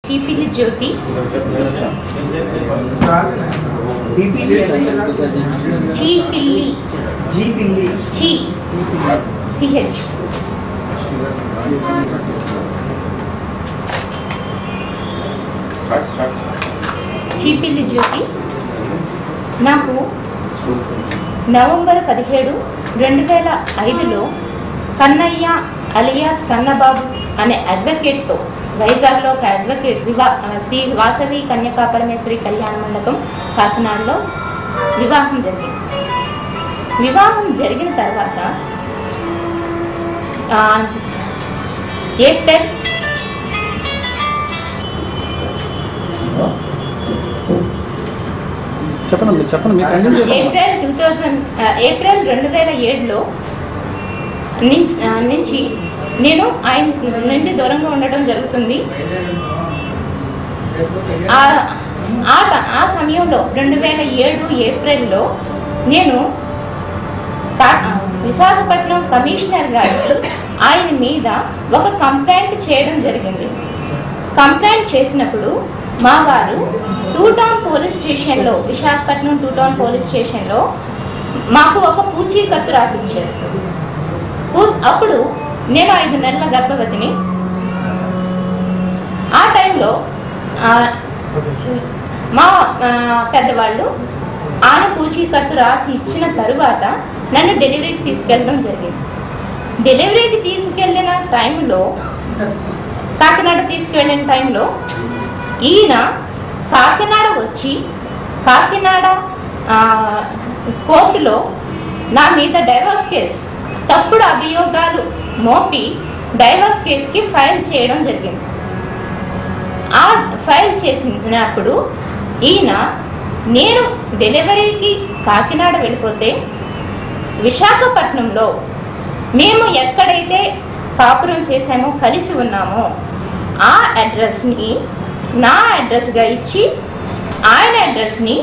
చీపిల్లి జ్యోతి చీపిల్లి జ్యోతి నాకు November 17, 2005లో Kannayya alias Kannababu అనే అడ్వకేట్తో వైజాగ్లో ఒక అడ్వకేట్ శ్రీ వాసవి కన్యకా పరమేశ్వరి కళ్యాణ మండపం కాకినాడలో వివాహం జరిగింది. వివాహం జరిగిన తర్వాత ఏప్రిల్ 2007లో నుంచి నేను ఆయన నుండి దూరంగా ఉండటం జరుగుతుంది. ఆ సమయంలో 2007 ఏప్రిల్లో నేను విశాఖపట్నం కమిషనర్ గారికి ఆయన మీద ఒక కంప్లైంట్ చేయడం జరిగింది. కంప్లైంట్ చేసినప్పుడు మా వారు 2 టౌన్ పోలీస్ స్టేషన్లో, విశాఖపట్నం 2 టౌన్ పోలీస్ స్టేషన్లో మాకు ఒక పూచీకత్తు రాసిచ్చారు. అప్పుడు నేను 5 నెలల గర్భవతిని. ఆ టైంలో మా పెద్దవాళ్ళు ఆన పూచీకత్తు రాసి ఇచ్చిన తరువాత నన్ను డెలివరీకి తీసుకెళ్ళడం జరిగింది. డెలివరీకి తీసుకెళ్ళిన టైంలో, కాకినాడ తీసుకెళ్ళిన టైంలో ఈయన కాకినాడ వచ్చి కాకినాడ కోర్టులో నా మీద డైవర్స్ కేసు, తప్పుడు అభియోగాలు మోపి డైవర్స్ కేసుకి ఫైల్ చేయడం జరిగింది. ఆ ఫైల్ చేసినప్పుడు ఈయన నేను డెలివరీకి కాకినాడ వెళ్ళిపోతే విశాఖపట్నంలో మేము ఎక్కడైతే కాపురం చేసామో, కలిసి ఉన్నామో ఆ అడ్రస్ని నా అడ్రస్గా ఇచ్చి ఆయన అడ్రస్ని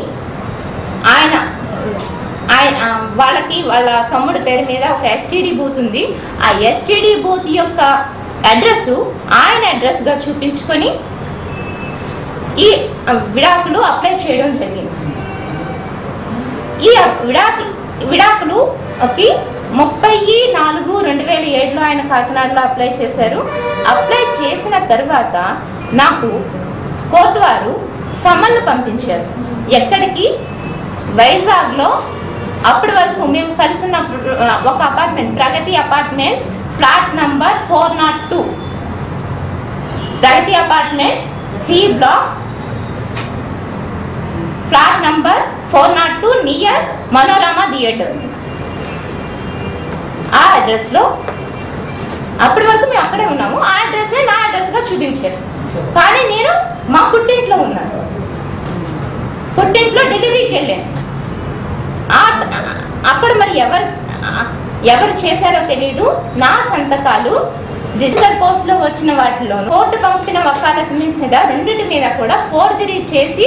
వాళ్ళకి వాళ్ళ తమ్ముడి పేరు మీద ఒక ఎస్టీడీ బూత్ ఉంది, ఆ ఎస్టీడీ బూత్ యొక్క అడ్రస్ ఆయన అడ్రస్గా చూపించుకొని ఈ విడాకులు అప్లై చేయడం జరిగింది. ఈ విడాకులుకి 30/4/2007లో ఆయన కాకినాడలో అప్లై చేశారు. అప్లై చేసిన తర్వాత నాకు కోర్టు వారు సమన్లు పంపించారు. ఎక్కడికి? వైజాగ్లో. అప్పటి వరకు మేము కలిసి ఉన్న ఒక apartment, Pragati apartments, flat number 402, Pragati apartments C block, flat number 402 near Manorama theatre. ఆ అడ్రస్లో అప్పటి వరకు మేము అక్కడే ఉన్నాము. ఆ అడ్రస్నే నా అడ్రస్గా చూపించారు. కానీ నేను మా పుట్టింట్లో ఉన్నాను. పుట్టింట్లో డెలివరీకి వెళ్ళాను. అక్కడ మరి ఎవరు చేశారో తెలియదు. నా సంతకాలు డిజిటల్ పోస్ట్లో వచ్చిన వాటిలో, కోర్టు పంపిన వకాలత్ మీద, రెండింటి మీద కూడా ఫోర్జరీ చేసి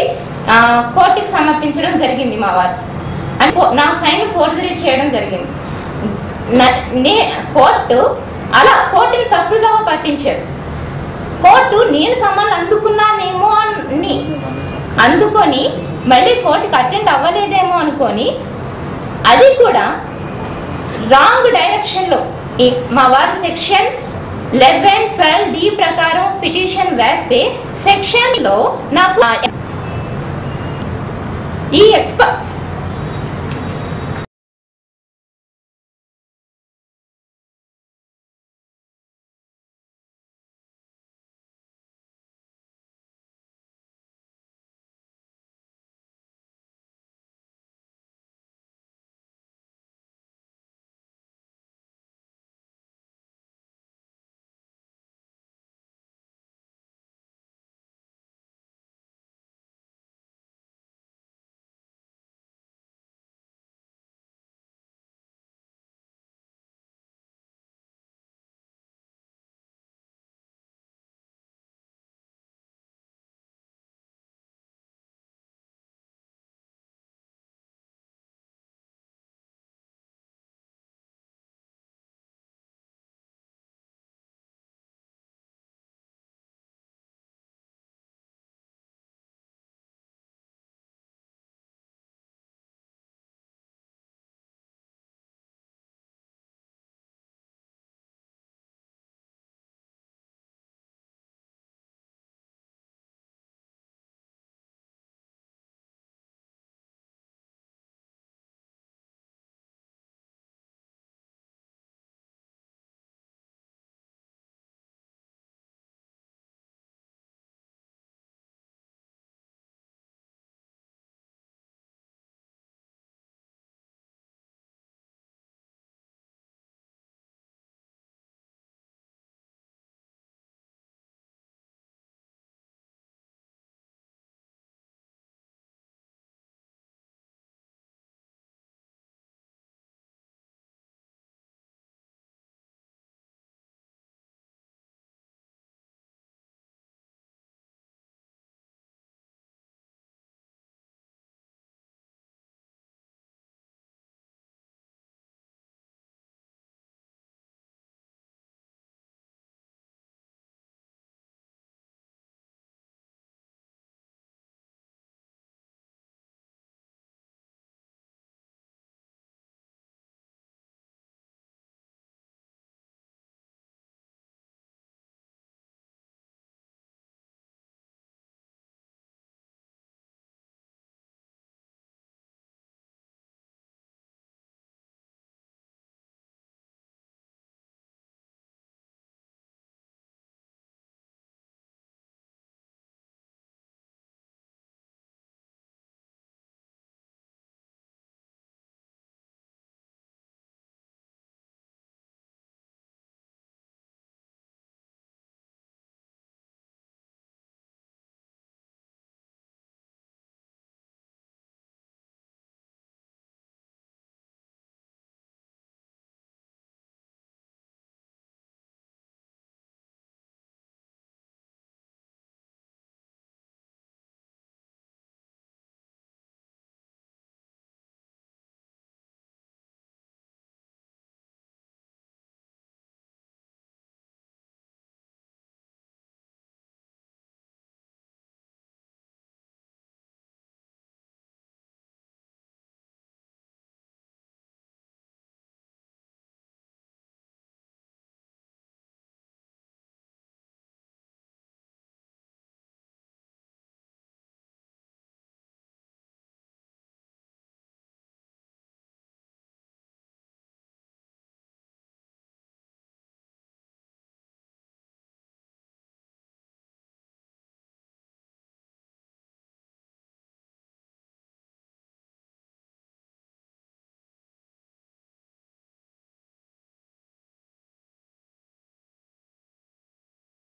కోర్టుకి సమర్పించడం జరిగింది. మా వారు నా సైన్ ఫోర్జరీ చేయడం జరిగింది. కోర్టుని తప్పుగా పట్టించారు. కోర్టు నేను సమ్మన్ అందుకున్నానేమో అని అందుకొని మళ్ళీ కోర్టుకి అటెండ్ అవ్వలేదేమో అనుకొని అది కూడా రాంగ్ డైరెక్షన్లో మా వారు సెక్షన్ 11-12D ప్రకారం పిటిషన్ వేస్తే సెక్షన్లో నాకు ఈ